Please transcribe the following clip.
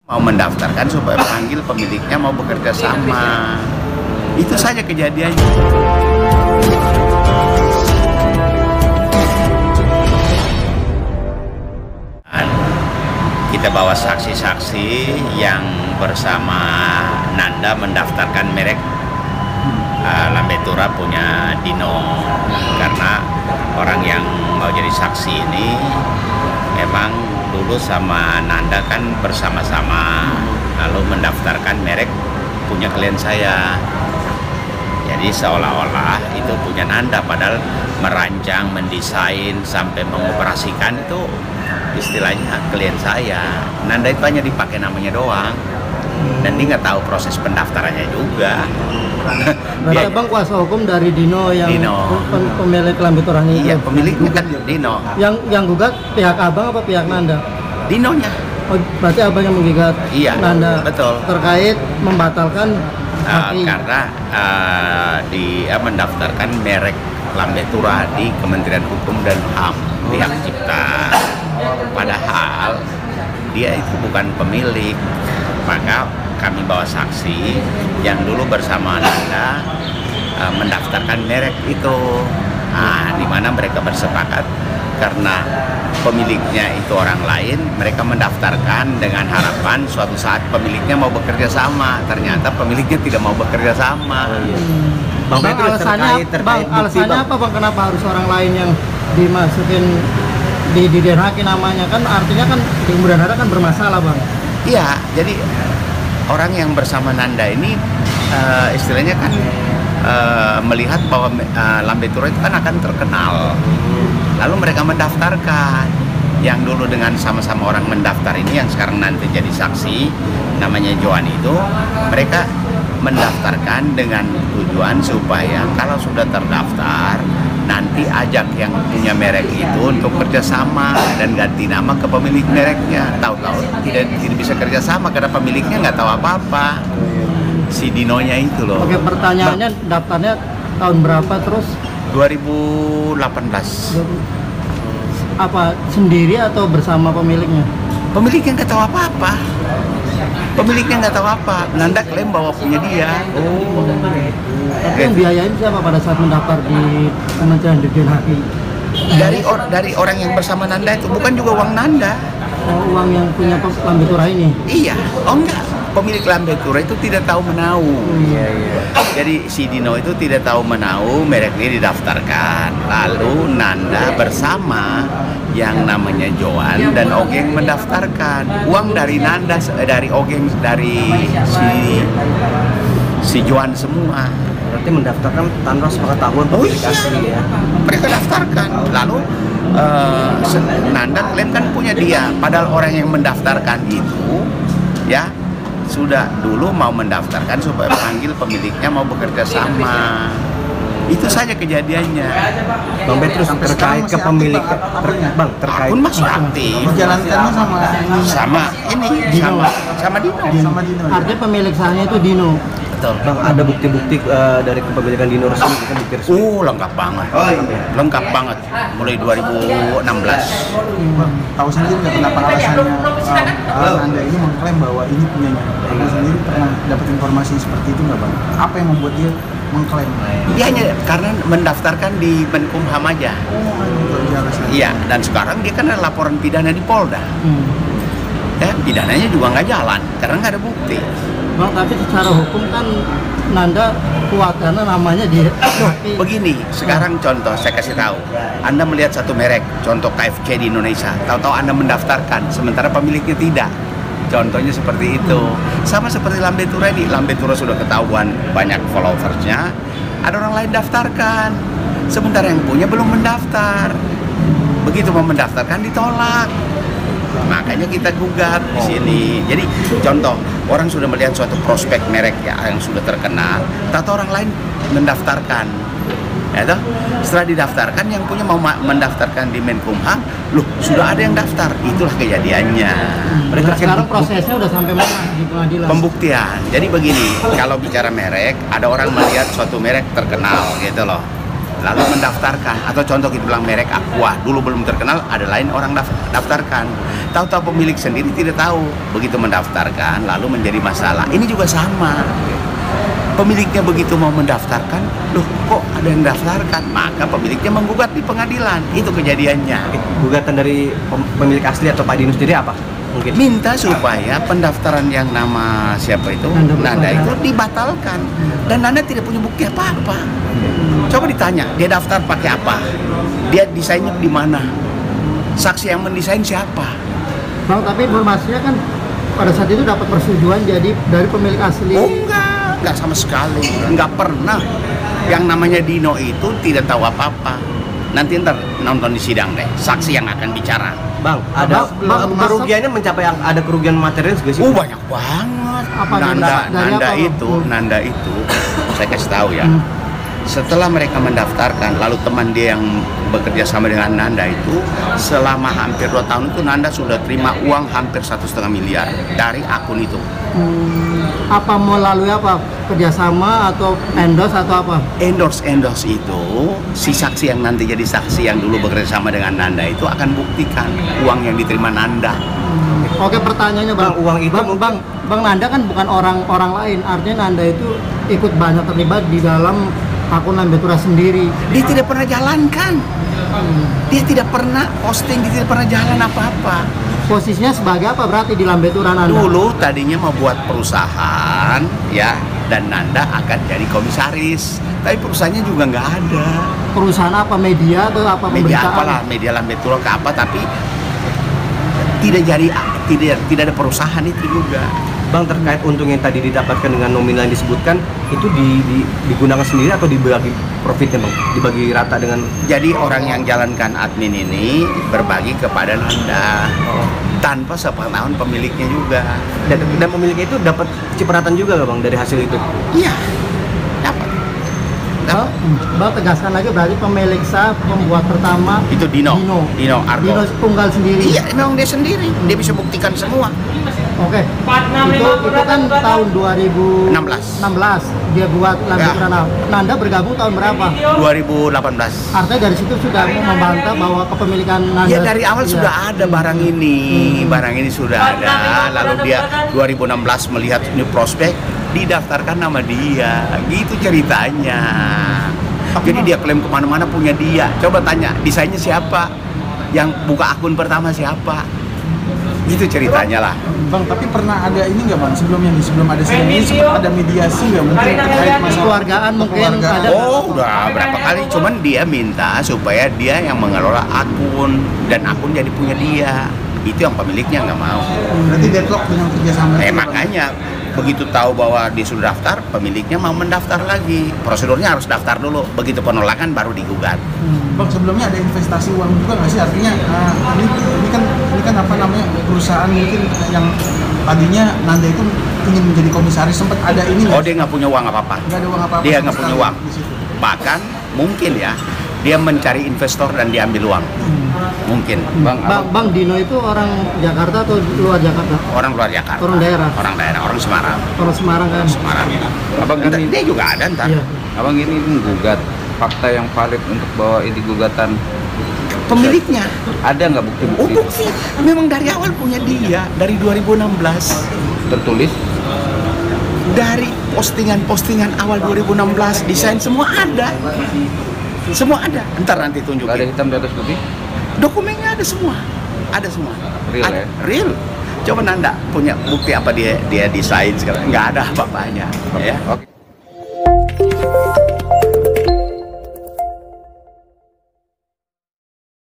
Mau mendaftarkan supaya panggil pemiliknya mau bekerja sama. Itu saja kejadiannya. Kita bawa saksi-saksi yang bersama Nanda mendaftarkan merek Lambetura punya Dino, karena orang yang mau jadi saksi ini memang dulu sama Nanda kan bersama-sama, lalu mendaftarkan merek punya klien saya. Jadi seolah-olah itu punya Nanda, padahal merancang, mendesain sampai mengoperasikan itu istilahnya klien saya. Nanda itu hanya dipakai namanya doang, dan dia nggak tahu proses pendaftarannya juga. Berarti Bang kuasa hukum dari Dino yang pemilik Lambetura ini? Iya, pemiliknya kan Dino. Yang gugat pihak abang apa pihak Nanda? Dinonya. Oh, berarti abang yang menggugat Nanda. Betul. Terkait membatalkan karena dia mendaftarkan merek Lambetura di Kementerian Hukum dan HAM pihak cipta. Padahal dia itu bukan pemilik. Maka kami bawa saksi yang dulu bersama Nanda mendaftarkan merek itu. Di mana mereka bersepakat karena pemiliknya itu orang lain, mereka mendaftarkan dengan harapan suatu saat pemiliknya mau bekerja sama. Ternyata pemiliknya tidak mau bekerja sama. Bang, alasannya apa Bang? Kenapa harus orang lain yang dimasukin di DNHK namanya? Kan artinya kan di Kemudian Hari kan bermasalah Bang. Iya, jadi orang yang bersama Nanda ini istilahnya kan melihat bahwa Lambetura itu kan akan terkenal. Lalu mereka mendaftarkan. Yang dulu dengan sama-sama orang mendaftar ini, yang sekarang nanti jadi saksi, namanya Johan itu, mereka mendaftarkan dengan tujuan supaya kalau sudah terdaftar, nanti ajak yang punya merek itu untuk kerjasama dan ganti nama ke pemilik mereknya. Tahu-tahu tidak bisa kerjasama karena pemiliknya nggak tahu apa-apa. Si Dinonya itu loh. Oke, pertanyaannya daftarnya tahun berapa terus? 2018. Apa sendiri atau bersama pemiliknya? Pemiliknya nggak tahu apa-apa. Pemiliknya nggak tahu apa. Nanda klaim bahwa punya dia. Tapi yang biayain siapa pada saat mendaftar di Kementerian DNHK? Dari orang yang bersama Nanda itu, bukan juga uang Nanda. Oh, uang yang punya Lambetura ini? Iya. Oh enggak. Pemilik Lambetura itu tidak tahu menahu. Jadi si Dino itu tidak tahu menahu merek ini didaftarkan. Lalu Nanda bersama yang namanya Johan dan Ogeng mendaftarkan. Uang dari Nanda, dari Ogeng, dari si Johan semua. Berarti mendaftarkan tanpa sepengetahuan pemilik asli ya? Mereka daftarkan. Lalu Nanda klaim kan punya dia. Padahal orang yang mendaftarkan itu ya sudah dulu mau mendaftarkan supaya panggil pemiliknya mau bekerja sama. Itu saja kejadiannya. Bang Petrus, terkait kepemilikan, terkait akun masih aktif. Menjalankannya sama Dino. Artinya pemilik sahnya itu Dino. Betul. Bang, ada bukti-bukti dari kepemilikan Dino resmi, kan bukti resmi? Lengkap banget. Lengkap banget. Mulai 2016. Tahu sendiri nggak kenapa alasannya Anda ini mengklaim bahwa ini punyanya? Anda sendiri pernah dapat informasi seperti itu nggak Bang? Apa yang membuat dia mengklaim? Dia hanya karena mendaftarkan di Menkumham aja. Iya, dan sekarang dia kan ada laporan pidana di Polda. Ya, pidananya juga nggak jalan karena nggak ada bukti. Bang, tapi secara hukum kan Nanda kuat karena namanya di begini, sekarang contoh saya kasih tahu. Anda melihat satu merek, contoh KFC di Indonesia, tahu-tahu Anda mendaftarkan sementara pemiliknya tidak. Contohnya seperti itu. Sama seperti Lambetura ini. Lambetura sudah ketahuan banyak followersnya, ada orang lain daftarkan. Sementara yang punya belum mendaftar. Begitu mau mendaftarkan ditolak. Makanya kita gugat di sini. Jadi contoh, orang sudah melihat suatu prospek merek ya yang sudah terkenal, tahu orang lain mendaftarkan. Ya toh? Setelah didaftarkan, yang punya mau mendaftarkan di Menkumham, loh sudah ada yang daftar. Itulah kejadiannya. Sekarang prosesnya udah sampai mana di pengadilan? Pembuktian. Jadi begini, kalau bicara merek, ada orang melihat suatu merek terkenal gitu loh. lalu mendaftarkan. Atau contoh kita bilang merek Aqua, dulu belum terkenal, ada lain orang daftarkan. Tahu-tahu pemilik sendiri tidak tahu, begitu mendaftarkan lalu menjadi masalah. Ini juga sama. Pemiliknya begitu mau mendaftarkan, loh kok ada yang daftarkan? Maka pemiliknya menggugat di pengadilan. Itu kejadiannya. Gugatan dari pemilik asli atau Pak Dino sendiri apa? Mungkin Minta supaya pendaftaran yang nama siapa itu, Nanda itu dibatalkan. Dan Nanda tidak punya bukti apa-apa. Coba ditanya, dia daftar pakai apa? Dia desainnya di mana? Saksi yang mendesain siapa? Bang, tapi informasinya kan pada saat itu dapat persetujuan jadi dari pemilik asli. Oh enggak sama sekali, enggak pernah. Yang namanya Dino itu tidak tahu apa-apa. Nanti ntar nonton di sidang deh, saksi yang akan bicara. Bang, ada kerugiannya mencapai yang ada kerugian material juga sih? Banyak banget. Apa Nanda itu, saya kasih tahu ya. Setelah mereka mendaftarkan, lalu teman dia yang bekerja sama dengan Nanda itu, selama hampir 2 tahun itu Nanda sudah terima uang hampir 1,5 miliar dari akun itu. Apa melalui apa? Kerjasama atau endorse atau apa? Endorse itu, si saksi yang nanti jadi saksi yang dulu bekerja sama dengan Nanda itu akan buktikan uang yang diterima Nanda. Oke, pertanyaannya bang, uang itu bang Nanda kan bukan orang lain, artinya Nanda itu ikut banyak terlibat di dalam akun Lambe Tura sendiri. Dia tidak pernah jalankan, dia tidak pernah posting, dia tidak pernah jalan apa-apa. Posisinya sebagai apa berarti di Lambe Tura Nanda? Dulu tadinya mau buat perusahaan ya, dan Nanda akan jadi komisaris, tapi perusahaannya juga nggak ada. Perusahaan apa, media atau apa? Media apalah, media Lambe Tura ke apa, tapi tidak ada perusahaan itu juga. Bang, terkait untung yang tadi didapatkan dengan nominal yang disebutkan itu digunakan sendiri atau dibagi profitnya bang? Dibagi rata dengan? Jadi orang yang jalankan admin ini berbagi kepada Nanda tanpa sepengetahuan pemiliknya juga. Dan pemiliknya itu dapat cipratan juga nggak bang dari hasil itu? Iya, dapat. Bang, tegaskan lagi berarti pemilik sah pembuat pertama itu Dino Argo. Dino tunggal sendiri. Iya, memang dia sendiri. Dia bisa buktikan semua. Oke. Itu kan tahun 2016 dia buat Lambe Tura. Nanda bergabung tahun berapa? 2018. Artinya dari situ sudah membantah bahwa kepemilikan Nanda. Ya dari awal sudah ada barang ini. Barang ini sudah ada. Lalu dia 2016 melihat ini prospek, didaftarkan nama dia. Gitu ceritanya. Jadi dia klaim kemana-mana punya dia. Coba tanya, desainnya siapa? Yang buka akun pertama siapa? Gitu ceritanya lah. Bang, tapi pernah ada ini nggak bang, sebelum ada sidang ini sempat ada mediasi nggak mungkin terkait masalah keluargaan mungkin ada? Udah berapa kali, cuman dia minta supaya dia yang mengelola akun dan akun jadi punya dia. Itu yang pemiliknya nggak mau. Berarti deadlock dengan kerjasama. Makanya begitu tahu bahwa dia sudah daftar, pemiliknya mau mendaftar lagi. Prosedurnya harus daftar dulu, begitu penolakan baru digugat. Bang, sebelumnya ada investasi uang juga nggak sih? Artinya ini kan apa namanya, perusahaan mungkin yang tadinya Nanda itu ingin menjadi komisaris, sempat ada ini nggak? Dia nggak punya uang apa-apa. Nggak ada uang apa-apa. Dia nggak punya uang. Bahkan mungkin ya, dia mencari investor dan diambil uang. Mungkin. Bang Dino itu orang Jakarta atau luar Jakarta? Orang luar Jakarta. Orang daerah. Orang Semarang. Orang Semarang kan. Semarang. Abang kan dia juga ada ntar. Iya. Abang ini menggugat, fakta yang valid untuk bawa ini gugatan pemiliknya. Ada nggak bukti-bukti? Bukti. Memang dari awal punya dia, dari 2016. Tertulis? Dari postingan awal 2016, desain semua ada. Semua ada. Ntar nanti tunjukin. Nggak ada hitam di atas putih? Dokumennya ada semua. Ada semua. Real ada, ya? Real. Coba Nanda punya bukti apa dia desain sekarang? Nggak ada apa-apanya. Ya. Oke.